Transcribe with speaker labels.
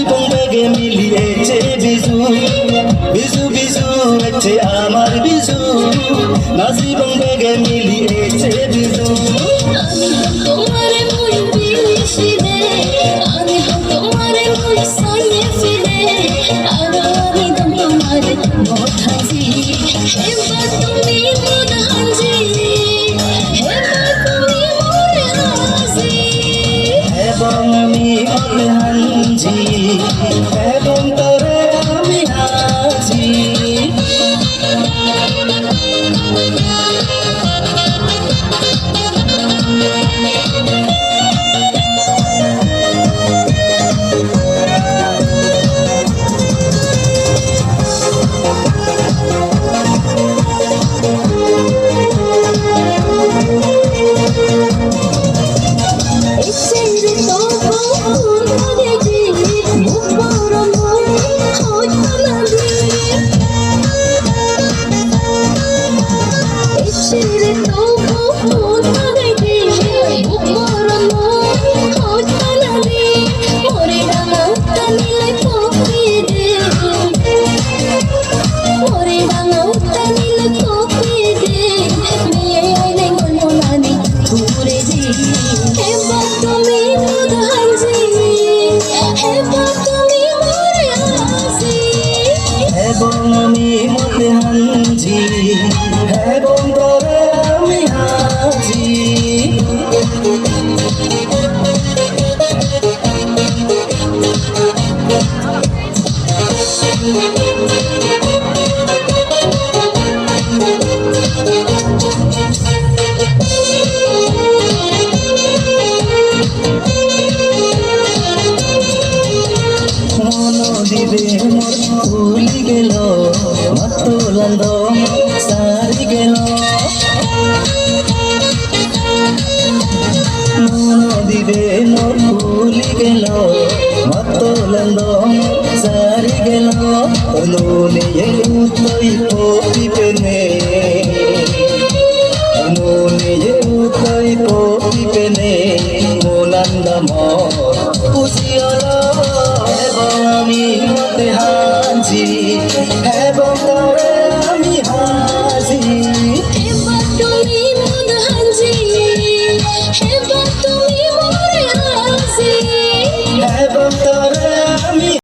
Speaker 1: জীবন বেগে মিলিয়েছে বিজু বিজু বিজু হচ্ছে আমার বিজু না জীবন বেগে মিলিয়েছে বিজু
Speaker 2: তোমারে মুই বিলিশি দে আমি তোমারে মুই সাইয়ে ফিরে আর আমি তোমারে মোঠাজি এবার তুমি মোধাজি এবার তুমি মোরে হাজি
Speaker 1: এবং আমি হাঞ্জি এবং তোরে আমি হাজি এবং আমি মতে হাঞ্জি এবং তোরে আমি হাজি দিবে মোর ভুলি গেল মতুলন্দ সারি গেল মন দিবে মোর ভুলি গেল মতুলন্দ সারি গেল নুনিয়ে উতই পপি পেনে নুনিয়ে উতই পপি পেনে মোলান্দ মোর পুষিয়ল এবং আমি মতে হাঞ্জি